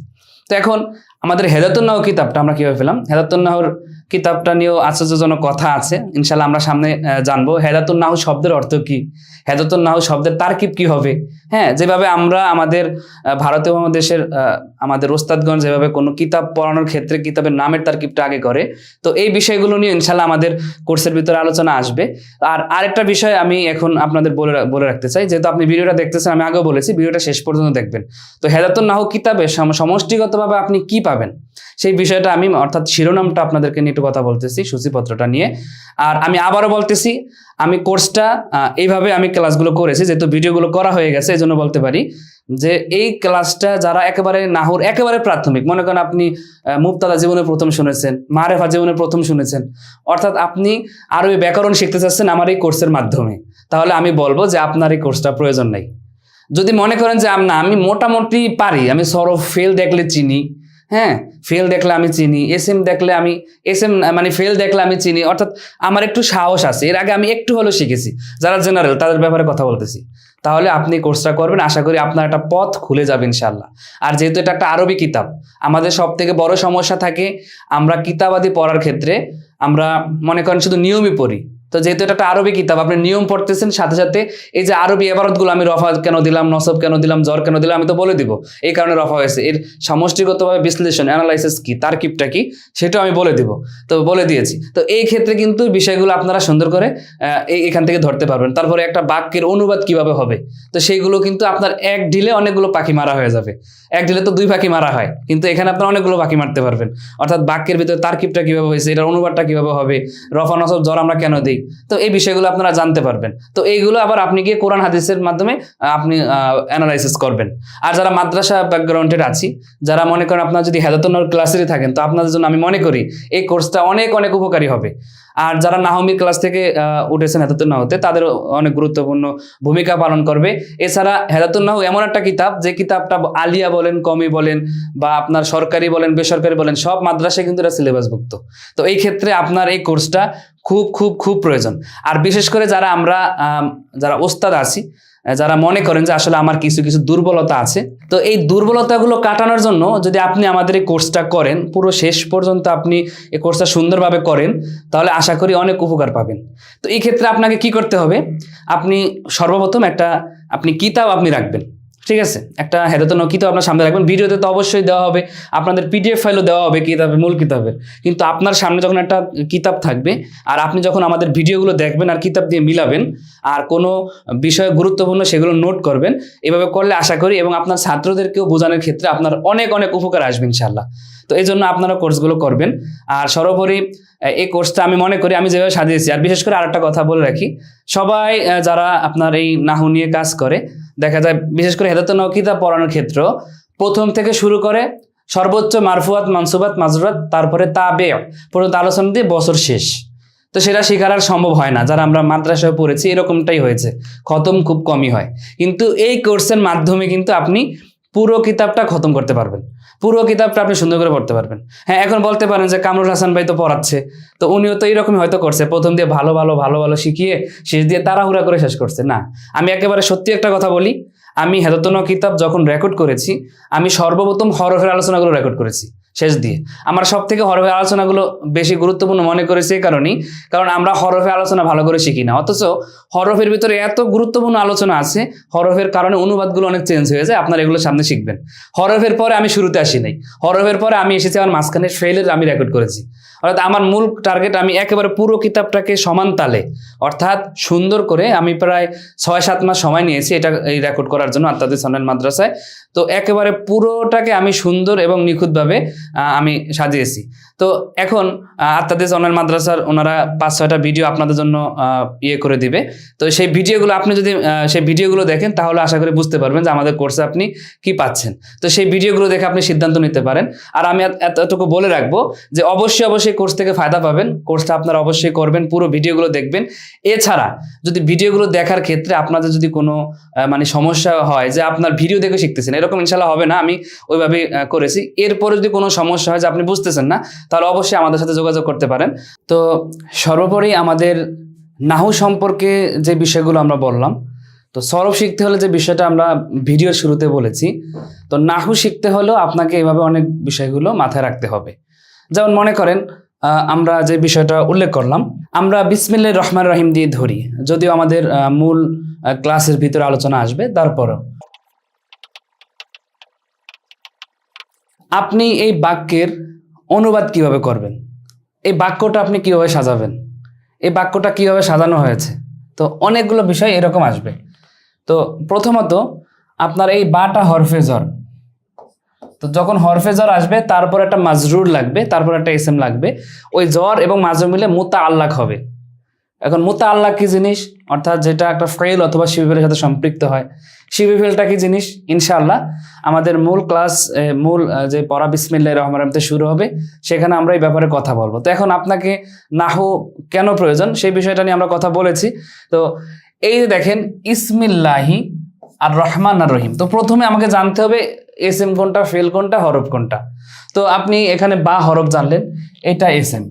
তো এখন আমাদের হেদাতুন নাহু কিতাবটা আমরা কিভাবে পেলাম? হেদাতুন নাহুর কিতাবটা নিয়েও আশ্চর্যজনক কথা আছে, ইনশাল্লাহ আমরা সামনে জানবো। হেদাতুন নাহু শব্দের অর্থ কি, হেদাতুন নাহু শব্দের তারকিব কি হবে, হ্যাঁ, যেভাবে আমরা আমাদের ভারতীয় উপমহাদেশের আমাদের ওস্তাদগণ যেভাবে কোনো কিতাব পড়ানোর ক্ষেত্রে কিতাবের নামের তারকিবটা আগে করে, তো এই বিষয়গুলো নিয়ে ইনশাল্লাহ আমাদের কোর্সের ভিতরে আলোচনা আসবে। আর আরেকটা বিষয় আমি এখন আপনাদের বলে রাখতে চাই, যেহেতু আপনি ভিডিওটা দেখতেছেন, আমি আগেও বলেছি ভিডিওটা শেষ পর্যন্ত দেখবেন। তো হেদাতুন নাহু কিতাবে সমষ্টিগতভাবে আপনি কি পাবেন সেই বিষয়টা আমি, অর্থাৎ শিরোনামটা আপনাদেরকে নিয়ে একটু কথা বলতেছি, সূচিপত্রটা নিয়ে। আর আমি আবারও বলতেছি, আমি কোর্সটা এইভাবে আমি ক্লাসগুলো করেছি, যেহেতু ভিডিওগুলো করা হয়ে গেছে, এই জন্য বলতে পারি যে এই ক্লাসটা যারা একেবারে নাহুর একেবারে প্রাথমিক, মনে করেন আপনি মুবতাদা জীবনে প্রথম শুনেছেন, মারেফা জীবনে প্রথম শুনেছেন, অর্থাৎ আপনি আরবি ব্যাকরণ শিখতে চাচ্ছেন আমার এই কোর্সের মাধ্যমে, তাহলে আমি বলবো যে আপনার এই কোর্সটা প্রয়োজন নেই। যদি মনে করেন যে না আমি মোটামুটি পারি, আমি সরফ ফেল দেখলে চিনি, হ্যাঁ, ফেল দেখলে আমি চিনি, এসএম দেখলে আমি মানে ফেল দেখলে আমি চিনি, অর্থাৎ আমার একটু সাহস আছে, এর আগে আমি একটু হলেও শিখেছি, যারা জেনারেল তাদের ব্যাপারে কথা বলতেছি, তাহলে আপনি কোর্সটা করবেন, আশা করি আপনার একটা পথ খুলে যাবে ইনশাল্লাহ। আর যেহেতু এটা একটা আরবি কিতাব, আমাদের সব থেকে বড় সমস্যা থাকে আমরা কিতাবাদি পড়ার ক্ষেত্রে আমরা মনে করেন শুধু নিয়মই পড়ি। তো যেহেতু এটা একটা আরবি কিতাব, আপনি নিয়ম পড়তেছেন, সাথে সাথে এই যে আরবি ইবারতগুলো, আমি রফা কেন দিলাম, নসব কেন দিলাম, জ্বর কেন দিলাম, আমি তো বলে দিব এই কারণে রফা হয়েছে, এর সমষ্টিগতভাবে বিশ্লেষণ অ্যানালাইসিস কি, তারকিবটা কি, সেটাও আমি বলে দিব, তো বলে দিয়েছি। তো এই ক্ষেত্রে কিন্তু বিষয়গুলো আপনারা সুন্দর করে এখান থেকে ধরতে পারবেন। তারপরে একটা বাক্যের অনুবাদ কিভাবে হবে, তো সেইগুলো কিন্তু আপনার এক ঢিলে অনেকগুলো পাখি মারা হয়ে যাবে। এক ঢিলে তো 2 পাখি মারা হয়, কিন্তু এখানে আপনার অনেকগুলো পাখি মারতে পারবেন। অর্থাৎ বাক্যের ভিতরে তারকিবটা কিভাবে হয়েছে, এটার অনুবাদটা কিভাবে হবে, রফা নসব জ্বর আমরা কেন দিই, তো এই বিষয়গুলো আপনারা জানতে পারবেন। তো এইগুলো আবার আপনি গিয়ে কোরআন হাদিসের মাধ্যমে আপনি অ্যানালাইসিস করবেন। আর যারা মাদ্রাসা ব্যাকগ্রাউন্ডের আছি, যারা মনে করেন আপনারা যদি হেদাতুন নাহুর ক্লাসেরই থাকেন, তো আপনাদের জন্য আমি মনে করি এই কোর্সটা অনেক অনেক উপকারী হবে। আর যারা নাহমির ক্লাস থেকে উঠেছেন হেদাতুন নাহুতে, তাদের অনেক গুরুত্বপূর্ণ ভূমিকা পালন করবে। এছাড়া হেদাতুন নাহু এমন একটা কিতাব, যে কিতাবটা আলিয়া বলেন, কমি বলেন, বা আপনার সরকারি বলেন, বেসরকারি বলেন, সব মাদ্রাসায় কিন্তু এটা সিলেবাসভুক্ত। তো এই ক্ষেত্রে আপনার এই কোর্সটা খুব খুব খুব প্রয়োজন। আর বিশেষ করে যারা ওস্তাদ আছি, যারা মনে করেন যে আসলে আমার কিছু কিছু দুর্বলতা আছে, তো এই দুর্বলতাগুলো কাটানোর জন্য যদি আপনি আমাদের এই কোর্সটা করেন, পুরো শেষ পর্যন্ত আপনি এই কোর্সটা সুন্দরভাবে করেন, তাহলে আশা করি অনেক উপকার পাবেন। তো এই ক্ষেত্রে আপনাকে কি করতে হবে, আপনি সর্বপ্রথম আপনি কিতাব আপনি রাখবেন, ঠিক আছে, একটা হেদাতুন নাহু কিতাব আপনার সামনে রাখবেন। ভিডিওতে তো অবশ্যই দেওয়া হবে, আপনাদের পিডিএফ ফাইলও দেওয়া হবে কিতাবের, মূল কিতাবের, কিন্তু আপনার সামনে যখন একটা কিতাব থাকবে, আর আপনি যখন আমাদের ভিডিওগুলো দেখবেন আর কিতাব দিয়ে মিলাবেন, আর কোনো বিষয় গুরুত্বপূর্ণ সেগুলো নোট করবেন, এভাবে করলে আশা করি এবং আপনার ছাত্রদেরকেও বোঝানোর ক্ষেত্রে আপনার অনেক অনেক উপকার আসবে ইনশাল্লাহ। তো এই জন্য আপনারা কোর্সগুলো করবেন। আর সর্বোপরি এই কোর্সটা আমি মনে করি আমি যেভাবে সাজিয়েছি, আর বিশেষ করে আরেকটা কথা বলে রাখি, সবাই যারা আপনার এই নাহু নিয়ে কাজ করে, দেখা যায় বিশেষ করে হেদাতুন নাহু কিতাব পড়ানোর ক্ষেত্র প্রথম থেকে শুরু করে সর্বোচ্চ মারফুয়াত, মানসুবাত, মাজরুরাত, তারপরে তাবে পর্যন্ত আলোচনা দিয়ে বছর শেষ। তো সেটা শেখার আর সম্ভব হয় না, যারা আমরা মাদ্রাসায় পড়েছি এরকমটাই হয়েছে, খতম খুব কমই হয়। কিন্তু এই কোর্সের মাধ্যমে কিন্তু আপনি পুরো কিতাবটা খতম করতে পারবেন, পুরো কিতাবটা আপনি সুন্দর করে পড়তে পারবেন। হ্যাঁ, এখন বলতে পারেন যে কামরুল হাসান ভাই তো পড়াচ্ছে, তো উনিও তো এইরকমই হয়তো করছে, প্রথম দিয়ে ভালো ভালো শিখিয়ে শেষ দিয়ে তাড়াহুড়া করে শেষ করছে। না, আমি একেবারে সত্যি একটা কথা বলি, আমি হেদাতুন নাহু কিতাব যখন রেকর্ড করেছি, আমি সর্বপ্রথম হরফের আলোচনাগুলো রেকর্ড করেছি শেষ দিয়ে। আমার সব থেকে হরফের আলোচনাগুলো বেশি গুরুত্বপূর্ণ মনে করেছি কারণ আমরা হরফের আলোচনা ভালো করে শিখি না, অথচ হরফের ভিতরে এত গুরুত্বপূর্ণ আলোচনা আছে, হরফের কারণে অনুবাদগুলো অনেক চেঞ্জ হয়ে যায়, আপনারা এগুলো সামনে শিখবেন। হরফের পরে আমি শুরুতে আসি নাই, হরফের পরে আমি এসেছি আমার মাঝখানে ফেলের আমি রেকর্ড করেছি। অর্থাৎ আমার মূল টার্গেট, আমি একেবারে পুরো কিতাবটাকে সমান তালে, অর্থাৎ সুন্দর করে, আমি প্রায় 6-7 মাস সময় নিয়েছি এই রেকর্ড করার জন্য আত্মাদিস অনলাইন মাদ্রাসায়। তো একেবারে পুরোটাকে আমি সুন্দর এবং নিখুঁতভাবে আমি সাজিয়েছি। তো এখন আত্মাদিস অনলাইন মাদ্রাসার ওনারা 5-6টা ভিডিও আপনাদের জন্য ইয়ে করে দিবে। তো সেই ভিডিওগুলো আপনি যদি সেই ভিডিওগুলো দেখেন তাহলে আশা করি বুঝতে পারবেন যে আমাদের কোর্সে আপনি কি পাচ্ছেন। তো সেই ভিডিওগুলো দেখে আপনি সিদ্ধান্ত নিতে পারেন। আর আমি এতটুকু বলে রাখবো যে অবশ্যই কোর্স থেকে ফায়দা পাবেন, কোর্সটা আপনারা অবশ্যই করবেন, পুরো ভিডিওগুলো দেখবেন। এছাড়া যদি ভিডিওগুলো দেখার ক্ষেত্রে আপনাদের যদি কোনো মানে সমস্যা হয় যে আপনার ভিডিও দেখে শিখতেছেন, এরকম ইনশাল্লাহ হবে না, আমি ওইভাবে করেছি। এরপরে যদি কোনো সমস্যা হয় যে আপনি বুঝতেছেন না, তাহলে অবশ্যই আমাদের সাথে যোগাযোগ করতে পারেন। তো সর্বোপরি আমাদের নাহু সম্পর্কে যে বিষয়গুলো আমরা বললাম, তো সরফ শিখতে হলে যে বিষয়টা আমরা ভিডিওর শুরুতে বলেছি, তো নাহু শিখতে হলেও আপনাকে এইভাবে অনেক বিষয়গুলো মাথায় রাখতে হবে। যেমন মনে করেন আমরা যে বিষয়টা উল্লেখ করলাম, আমরা বিসমিল্লাহির রহমানির রহিম দিয়ে ধরি, যদিও আমাদের মূল ক্লাসের ভিতরে আলোচনা আসবে, তারপরও আপনি এই বাক্যের অনুবাদ কিভাবে করবেন, এই বাক্যটা আপনি কিভাবে সাজাবেন, এই বাক্যটা কিভাবে সাজানো হয়েছে, তো অনেকগুলো বিষয় এরকম আসবে। তো প্রথমত আপনার এই বাটা হরফে জর, তো যখন হরফে জর আসবে তারপর একটা মাজরুর লাগবে, তারপর একটা ইসম লাগবে, ওই জর এবং মাজরুর মিলে মুতাআল্লাক হবে। এখন মুতাআল্লাক কি জিনিস, অর্থাৎ যেটা একটা ফেল অথবা শিবিফেলের সাথে সম্পৃক্ত হয়, শিবিফেলটা কি জিনিস ইনশাআল্লাহ আমাদের মূল ক্লাস মূল যে পড়া বিসমিল্লাহির রহমানির রহিম শুরু হবে, সেখানে আমরা এই ব্যাপারে কথা বলবো। তো এখন আপনাকে নাহু কেন প্রয়োজন সেই বিষয়টা নিয়ে আমরা কথা বলেছি। তো এই যে দেখেন ইসমিল্লাহি আর রহমান আর রহিম, তো প্রথমে আমাকে জানতে হবে এসএম কোনটা, ফেল কোনটা, হরফ কোনটা। তো আপনি এখানে বা হরফ জানলেন, এটা এসএম,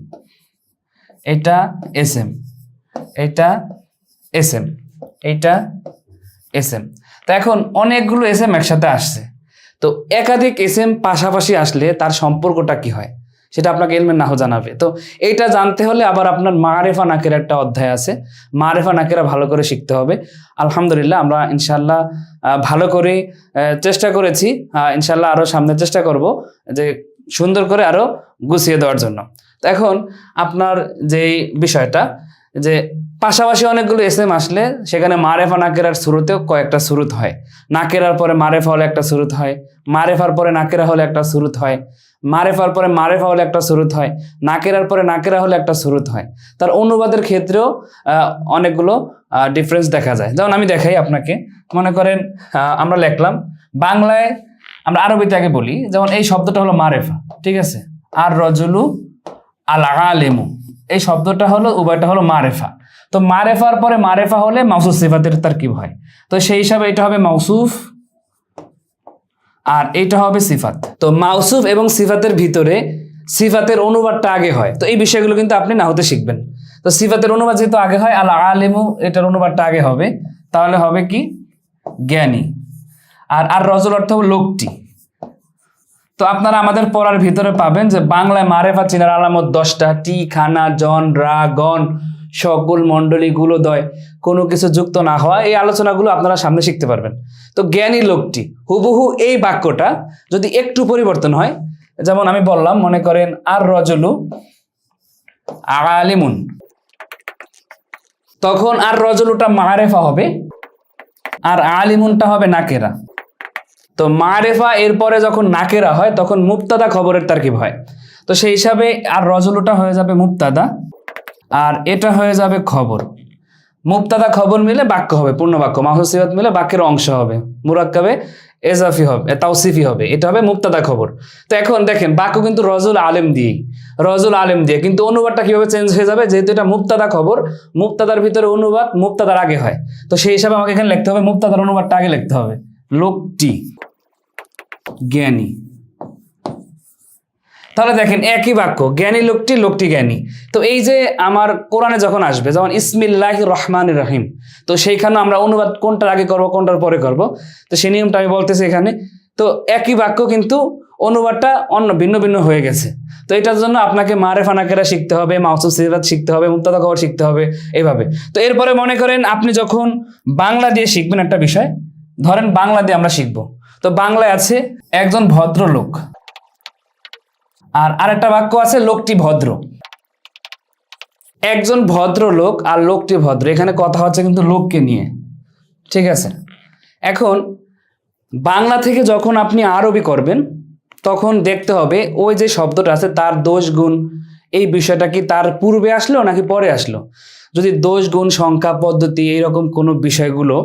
এটা এসএম, এটা এসএম, এটা এসএম। তো এখন অনেকগুলো এসএম একসাথে আসছে, তো একাধিক এসএম পাশাপাশি আসলে তার সম্পর্কটা কি হয় সেটা আপনাকে ইলমে নাহু জানাবে। তো এইটা জানতে হলে আবার আপনার মারেফা নাকের একটা অধ্যায় আছে, মারেফা নাকেরা ভালো করে শিখতে হবে। আলহামদুলিল্লাহ আমরা ইনশাল্লাহ ভালো করে চেষ্টা করেছি, ইনশাল্লাহ আরও সামনে চেষ্টা করব যে সুন্দর করে আরও গুছিয়ে দেওয়ার জন্য। তো এখন আপনার যেই বিষয়টা যে পাশাপাশি অনেকগুলো এসএম আসলে সেখানে মারেফা নাকেরার শুরুতেও কয়েকটা শুরুত হয়, নাকেরার পরে মারেফা হলে একটা শুরুত হয়, মারেফার পরে নাকেরা হলে একটা শুরুত হয়, মারেফার পরে মারেফা হলে একটা শুরুত হয়, নাকেরার পরে নাকেরা হলে একটা শুরুত হয়। তার অনুবাদের ক্ষেত্রেও অনেকগুলো ডিফারেন্স দেখা যায়। যেমন আমি দেখাই আপনাকে, মনে করেন আমরা লিখলাম বাংলায়, আমরা আরবিতে আগে বলি, যেমন এই শব্দটা হলো মারেফা, ঠিক আছে, আর রজুলু আল আলেমু, এই শব্দটা হলো উভয়টা হলো মারেফা। তো মারেফার পরে মারেফা হলে মাউসুফ সিফাতের তারকিব হয়, তো সেই হিসাবে এটা হবে মাউসুফ আর এটা হবে সিফাত। তো মাউসুফ এবং সিফাতের ভিতরে সিফাতের অনুবাদটা আগে হয়, তো এই বিষয়গুলো কিন্তু আপনি নাহুতে শিখবেন। তো সিফাতের অনুবাদ যেহেতু আগে হয়, আল আলেমু এটার অনুবাদটা আগে হবে, তাহলে হবে কি জ্ঞানী। আর রজুল অর্থ লোকটি। তো আপনারা আমাদের পড়ার ভিতরে পাবেন যে বাংলায় মারেফা চিনার আলামত 10টা, টি, খানা, জন, রা, গণ, সকল মণ্ডলীগুলো দয়, কোনো কিছু যুক্ত না হওয়া, এই আলোচনাগুলো আপনারা সামনে শিখতে পারবেন। তো জ্ঞানী লোকটি, হুবহু এই বাক্যটা যদি একটু পরিবর্তন হয়, যেমন আমি বললাম মনে করেন আর রজুলু আলিমুন, তখন আর রজুলুটা মারেফা হবে আর আলিমুনটা হবে নাকেরা। তো মারেফা এরপরে যখন নাকেরা হয় তখন মুবতাদা খবরের তারকিব হয়, তো সেই হিসাবে আর রজুলুটা হয়ে যাবে মুবতাদা আর এটা হয়ে যাবে খবর। মুবতাদা খবর মিলে বাক্য হবে, পূর্ণ বাক্য। মাহুস সিফাত মিলে বাক্যের অংশ হবে, মুরাক্কাবে এজাফি হবে, তাওসিফি হবে, এটা হবে মুবতাদা খবর। তো এখন দেখেন বাক্য কিন্তু রজুল আলেম দিয়ে, রজুল আলেম দিয়ে, কিন্তু অনুবাদটা কিভাবে চেঞ্জ হয়ে যাবে, যেহেতু এটা মুবতাদা খবর, মুবতাদার ভিতরে অনুবাদ মুবতাদার আগে হয়, তো সেই হিসাবে আমাকে এখানে লিখতে হবে মুবতাদার অনুবাদটা আগে লিখতে হবে, লোকটি জ্ঞানী। তাহলে দেখেন একই বাক্য, জ্ঞানী লোকটি, লোকটি জ্ঞানী। তো এই যে আমার কোরআনে যখন আসবে যেমন ইসমিল্লাহির রহমানির রহিম, তো সেইখানে আমরা অনুবাদ কোনটার আগে করব কোনটার পরে করব, তো সেই নিয়মটা আমি বলতেছি এখানে। তো একই বাক্য কিন্তু অনুবাদটা অন্য ভিন্ন ভিন্ন হয়ে গেছে, তো এটার জন্য আপনাকে মারেফা নাকেরা শিখতে হবে, মাউসুফ সিফাত শিখতে হবে, মুবতাদা খবর শিখতে হবে, এইভাবে। তো এরপরে মনে করেন আপনি যখন বাংলা দিয়ে শিখবেন একটা বিষয়, ধরেন বাংলা দিয়ে আমরা শিখবো, তো বাংলায় আছে একজন ভদ্রলোক, আর আরেকটা বাক্য আছে লোকটি ভদ্র। একজন ভদ্রলোক আর লোকটি ভদ্র, এখানে কথা হচ্ছে কিন্তু লোককে নিয়ে, ঠিক আছে। এখন বাংলা থেকে যখন আপনি আরবি করবেন তখন দেখতে হবে ওই যে শব্দটা আছে তার দোষ গুণ এই বিষয়টা কি তার পূর্বে আসলো নাকি পরে আসলো। যদি দোষ গুণ সংখ্যা পদ্ধতি এইরকম কোনো বিষয়গুলো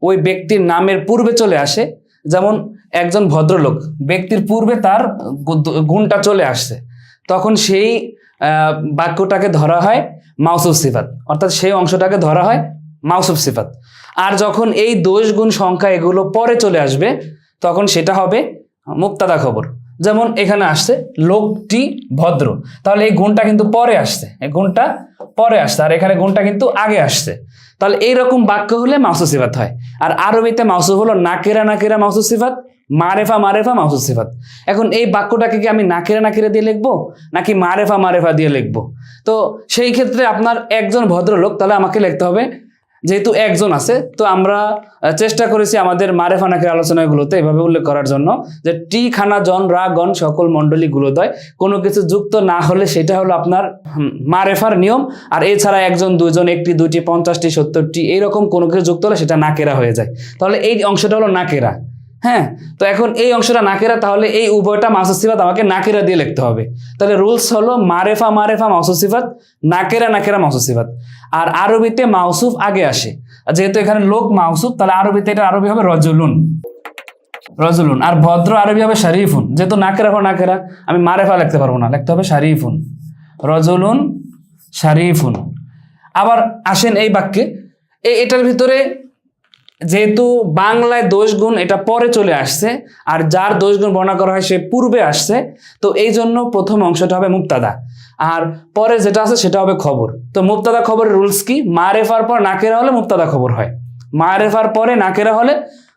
ওই ব্যক্তির নামের পূর্বে চলে আসে, যেমন একজন ভদ্রলোক, ব্যক্তির পূর্বে তার গুণটা চলে আসছে, তখন সেই বাক্যটাকে ধরা হয় মাউসুফ সিফাত, অর্থাৎ সেই অংশটাকে ধরা হয় মাউসুফ সিফাত। আর যখন এই দোষ গুণ সংখ্যা এগুলো পরে চলে আসবে তখন সেটা হবে মুক্তাদা খবর। যেমন এখানে আসছে লোকটি ভদ্র, তাহলে এই গুণটা কিন্তু পরে আসছে, এই গুণটা পরে আসছে, আর এখানে গুণটা কিন্তু আগে আসছে। তাহলে এইরকম বাক্য হলে মাউসুফ সিফাত হয়। আর আরবিতে মাউসুফ হলো নাকিরা নাকিরা মাউসুফ সিফাত, মারেফা মারেফা মাউসুফ সিফাত। এখন এই বাক্যটাকে কি আমি নাকিরা নাকিরা দিয়ে লিখবো নাকি মারেফা মারেফা দিয়ে লিখবো? তো সেই ক্ষেত্রে আপনার একজন ভদ্রলোক, তাহলে আমাকে লিখতে হবে, যেহেতু একজন আছে, তো আমরা চেষ্টা করেছি আমাদের মারেফা নাকিরা আলোচনাগুলোতে এভাবে উল্লেখ করার জন্য যে টি খানা জন রা গণ সকল মণ্ডলী গুলোদয়, কোনো কিছু যুক্ত না হলে সেটা হলো আপনার মারেফার নিয়ম। আর এছাড়া একজন দুজন একটি দুইটি 50টি 70টি এইরকম কোনো কিছু যুক্ত হলে সেটা নাকেরা হয়ে যায়। তাহলে এই অংশটা হলো নাকেরা। হ্যাঁ, তো এখন এই অংশটা নাকেরা, তাহলে এই উভয়টা মাউসুফ সিফাত আমাকে নাকেরা দিয়ে লিখতে হবে। তাহলে রুলস হলো মারেফা মারেফা মাউসুফ সিফাত, নাকেরা নাকেরা মাউসুফ সিফাত। আর আরবিতে মাউসুফ আগে আসে, যেহেতু এখানে লোক মাউসুফ, তাহলে আরবিতে এটা আরবি হবে রজুলুন, রজুলুন। আর ভদ্র আরবি হবে শারিফুন, যেহেতু নাকেরা হো নাকেরা, আমি মারেফা লিখতে পারবো না, লিখতে হবে শারিফুন, রজুলুন শারিফুন। আবার আসেন এই বাক্যে, এটার ভিতরে যেহেতু বাংলায় দোষ গুণ এটা পরে চলে আসছে, আর যার দোষ গুণ বর্ণনা করা হয় সে পূর্বে আসছে, তো এই জন্য প্রথম অংশটা হবে মুক্তাদা, আর পরে যেটা আছে সেটা হবে খবর। তো মুক্তাদা খবরের রুলস কি? মারেফার পর নাকেরা হলে মুক্তাদা খবর হয়, মারেফার পরে নাকেরা হলে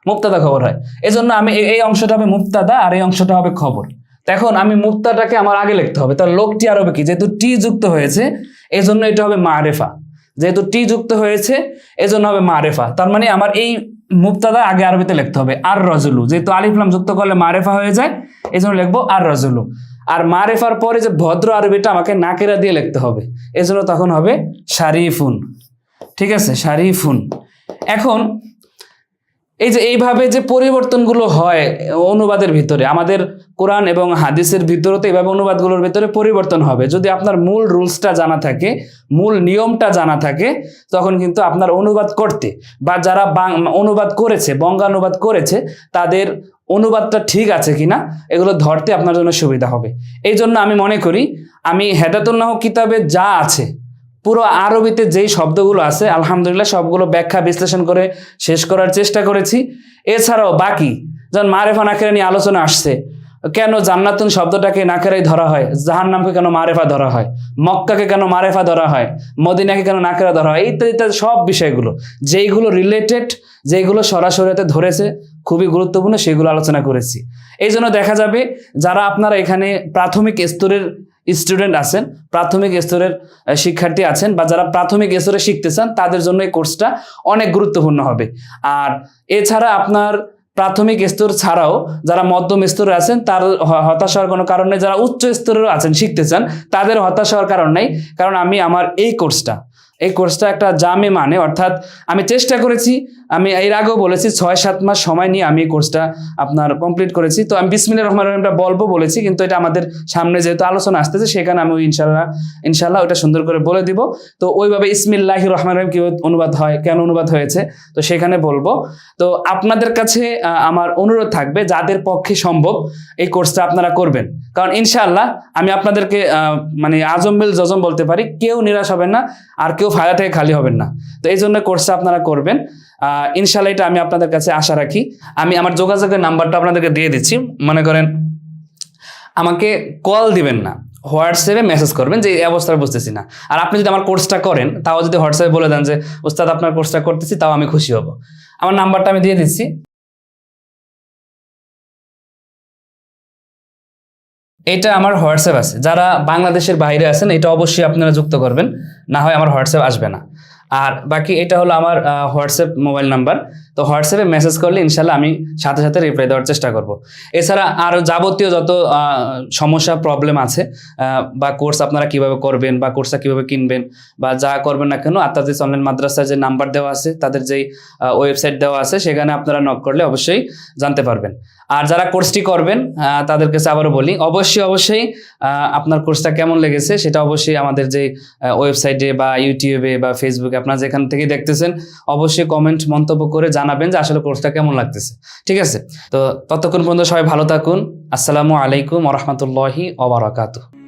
মুক্তাদা খবর হয়। এই জন্য আমি এই অংশটা হবে মুক্তাদা আর এই অংশটা হবে খবর। এখন আমি মুক্তাদাকে আমার আগে লিখতে হবে, তার লোকটি আর হবে কি, যেহেতু টি যুক্ত হয়েছে এই জন্য এটা হবে মারেফা, যেহেতু টি যুক্ত হয়েছে এজন্য হবে মারেফা। তার মানে আমার এই মুক্তাদা আগে আরবিতে লিখতে হবে আর রজুলু, যেহেতু আলিফ লাম যুক্ত করলে মারেফা হয়ে যায়, এই জন্য লিখবো আর রজুলু। আর মারেফার পরে যে ভদ্র আরবিটা আমাকে নাকেরা দিয়ে লিখতে হবে, এজন্য তখন হবে শারিফুন। ঠিক আছে, শারিফুন। এখন এই যে এইভাবে যে পরিবর্তনগুলো হয় অনুবাদের ভিতরে, আমাদের কোরআন এবং হাদিসের ভিতরে তো এইভাবে অনুবাদগুলোর ভিতরে পরিবর্তন হবে। যদি আপনার মূল রুলসটা জানা থাকে, মূল নিয়মটা জানা থাকে, তখন কিন্তু আপনার অনুবাদ করতে বা যারা অনুবাদ করেছে, বঙ্গানুবাদ করেছে, তাদের অনুবাদটা ঠিক আছে কিনা এগুলো ধরতে আপনার জন্য সুবিধা হবে। এই জন্য আমি মনে করি আমি হেদায়াতুন নাহু কিতাবে যা আছে পুরো আরবিতে যেই শব্দগুলো আছে আলহামদুলিল্লাহ সবগুলো ব্যাখ্যা বিশ্লেষণ করে শেষ করার চেষ্টা করেছি। এছাড়াও বাকি যেমন মারেফা নাকেরা নিয়ে আলোচনা আসছে, কেন জান্নাতুন শব্দটাকে নাকেরাই ধরা হয়, জাহান্নামকে কেন মারেফা ধরা হয়, মক্কাকে কেন মারেফা ধরা হয়, মদিনাকে কেন নাকেরা ধরা হয়, ইত্যাদি ইত্যাদি সব বিষয়গুলো যেইগুলো রিলেটেড, যেইগুলো সরাসরিতে ধরেছে খুবই গুরুত্বপূর্ণ, সেগুলো আলোচনা করেছি। এই জন্য দেখা যাবে যারা আপনারা এখানে প্রাথমিক স্তরের স্টুডেন্ট আছেন, প্রাথমিক স্তরের শিক্ষার্থী আছেন, বা যারা প্রাথমিক স্তরে শিখতে চান, তাদের জন্য এই কোর্সটা অনেক গুরুত্বপূর্ণ হবে। আর এছাড়া আপনার প্রাথমিক স্তর ছাড়াও যারা মধ্যম স্তরে আছেন তার হতাশ হওয়ার কোনো কারণ নেই, যারা উচ্চ স্তরেও আছেন শিখতে চান তাদের হতাশ হওয়ার কারণ নেই, কারণ আমি আমার এই কোর্সটা একটা জামে মানে, অর্থাৎ আমি চেষ্টা করেছি, আমি এর আগেও বলেছি 6-7 মাস সময় নিয়ে আমি এই কোর্সটা আপনার কমপ্লিট করেছি। তো আমি বিসমিল্লাহির রহমানির রহিমটা বলবো বলেছি, কিন্তু এটা আমাদের সামনে যেহেতু আলোচনা আসতেছে সেখানে আমি ইনশাল্লাহ ওটা সুন্দর করে বলে দিব। তো ওইভাবে ইসমিল্লাহির রহমানির রহিম কি অনুবাদ হয়, কেন অনুবাদ হয়েছে, তো সেখানে বলবো। তো আপনাদের কাছে আমার অনুরোধ থাকবে যাদের পক্ষে সম্ভব এই কোর্সটা আপনারা করবেন, কারণ ইনশাআল্লাহ আমি আপনাদেরকে মানে আজম বিল জজম বলতে পারি, কেউ নিরাশ হবেন না আর কেউ ফায়দা থেকে খালি হবেন না। তো এই জন্য কোর্সটা আপনারা করবেন ইনশাআল্লাহ, এটা আমি আপনাদের কাছে আশা রাখি। আমি আমার যোগাযোগের নাম্বারটা আপনাদেরকে দিয়ে দিচ্ছি, মনে করেন আমাকে কল দিবেন না, হোয়াটসঅ্যাপে মেসেজ করবেন যে এই অবস্থায় বুঝতেছি না। আর আপনি যদি আমার কোর্সটা করেন তাও যদি হোয়াটসঅ্যাপে বলে দেন যে ওস্তাদ আপনার কোর্সটা করতেছি, তাও আমি খুশি হব। আমার নাম্বারটা আমি দিয়ে দিচ্ছি। এটা আমার হোয়াটসঅ্যাপ আছে, যারা বাংলাদেশের বাইরে আছেন এটা অবশ্যই আপনারা যুক্ত করবেন, না হয় আমার হোয়াটসঅ্যাপ আসবে না। আর বাকি এটা হলো আমার হোয়াটসঅ্যাপ মোবাইল নাম্বার। তো তো হোয়াটসঅ্যাপে মেসেজ করলে ইনশাল্লাহ আমি সাথে সাথে রিপ্লাই দেওয়ার চেষ্টা করব। এছাড়া আরও যাবতীয় যত সমস্যা প্রবলেম আছে বা কোর্স আপনারা কিভাবে করবেন বা কোর্সটা কিভাবে কিনবেন বা যা করবেন না কেন, আত্মাদিস অনলাইন মাদ্রাসার যে নাম্বার দেওয়া আছে, তাদের যেই ওয়েবসাইট দেওয়া আছে, সেখানে আপনারা নক করলে অবশ্যই জানতে পারবেন। আর যারা কোর্সটি করবেন তাদের কাছে আবারও বলি, অবশ্যই আপনার কোর্সটা কেমন লেগেছে সেটা অবশ্যই আমাদের যে ওয়েবসাইটে বা ইউটিউবে বা ফেসবুকে আপনারা যেখান থেকে দেখতেছেন অবশ্যই কমেন্ট মন্তব্য করে জানাবেন যে আসলে কোর্সটা কেমন লাগতেছে। ঠিক আছে, তো ততক্ষণ পর্যন্ত সবাই ভালো থাকুন। আসসালামু আলাইকুম ওয়া রাহমাতুল্লাহি ওয়া বারাকাতুহু।